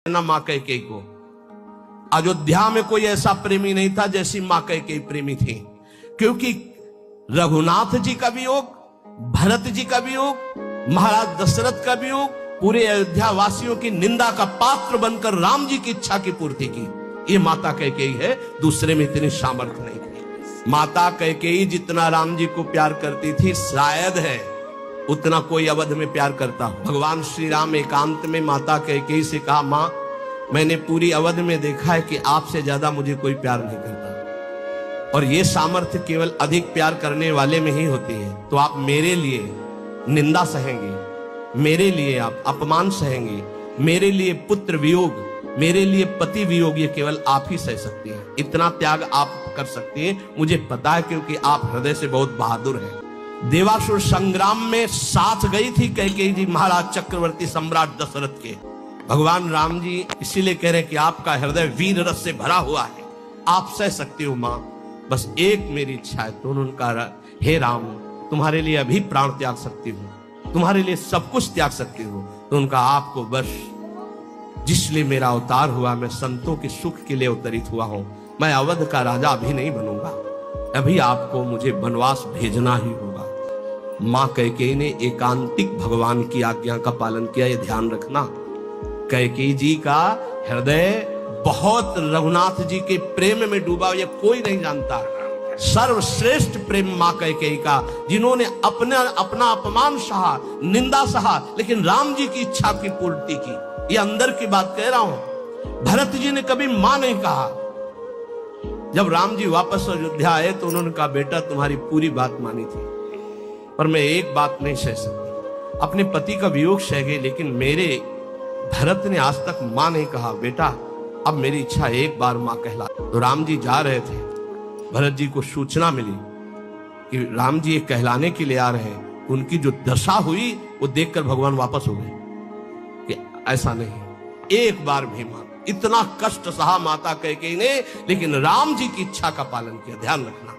ना मां कैकेयी को। अयोध्या में कोई ऐसा प्रेमी नहीं था जैसी मां कैकेयी प्रेमी थी, क्योंकि रघुनाथ जी का वियोग, भरत जी का वियोग, महाराज दशरथ का वियोग, पूरे अयोध्या वासियों की निंदा का पात्र बनकर राम जी की इच्छा की पूर्ति की। ये माता कैकेयी है, दूसरे में इतनी सामर्थ्य नहीं थी। माता कैकेयी जितना राम जी को प्यार करती थी, शायद है उतना कोई अवध में प्यार करता हो। भगवान श्री राम एकांत में माता कैकेयी से कहा, मां मैंने पूरी अवध में देखा है कि आपसे ज्यादा मुझे कोई प्यार नहीं करता, और ये सामर्थ्य केवल अधिक प्यार करने वाले में ही होती है। तो आप मेरे लिए निंदा सहेंगे, मेरे लिए आप अपमान सहेंगे, मेरे लिए पुत्र वियोग, मेरे लिए पति वियोग, ये केवल आप ही सह सकती हैं। इतना त्याग आप कर सकती हैं, मुझे पता है, क्योंकि आप हृदय से बहुत बहादुर हैं। देवासुर संग्राम में साथ गई थी कैकेयी जी महाराज चक्रवर्ती सम्राट दशरथ के। भगवान राम जी इसीलिए कह रहे हैं कि आपका हृदय वीर रस से भरा हुआ है, आप सह सकती हो मां, बस एक मेरी इच्छा है। तो उन्होंने कहा, हे राम तुम्हारे लिए अभी प्राण त्याग सकती हूँ, तुम्हारे लिए सब कुछ त्याग सकती हूँ। तो उनका आपको बस जिसलिए मेरा अवतार हुआ, मैं संतों के सुख के लिए अवतरित हुआ हूं, मैं अवध का राजा अभी नहीं बनूंगा, अभी आपको मुझे वनवास भेजना ही होगा। मां कैकेयी ने एकांतिक भगवान की आज्ञा का पालन किया, ये ध्यान रखना। कैकेयी जी का हृदय बहुत रघुनाथ जी के प्रेम में डूबा, ये कोई नहीं जानता। सर्वश्रेष्ठ प्रेम मां कैकेयी का, जिन्होंने अपना अपमान सहा, निंदा सहा, लेकिन राम जी की इच्छा की पूर्ति की। ये अंदर की बात कह रहा हूं। भरत जी ने कभी मां नहीं कहा। जब राम जी वापस अयोध्या आए तो उन्होंने कहा, बेटा तुम्हारी पूरी बात मानी थी, पर मैं एक बात नहीं सह सकती, अपने पति का वियोग सह गई, लेकिन मेरे भरत ने आज तक मां नहीं कहा। बेटा अब मेरी इच्छा एक बार मां कहला। तो राम जी जा रहे थे, भरत जी को सूचना मिली कि राम जी एक कहलाने के लिए आ रहे हैं। उनकी जो दशा हुई वो देखकर भगवान वापस हो गए कि ऐसा नहीं, एक बार भी मां। इतना कष्ट सहा माता कैकेयी ने, लेकिन राम जी की इच्छा का पालन किया। ध्यान रखना।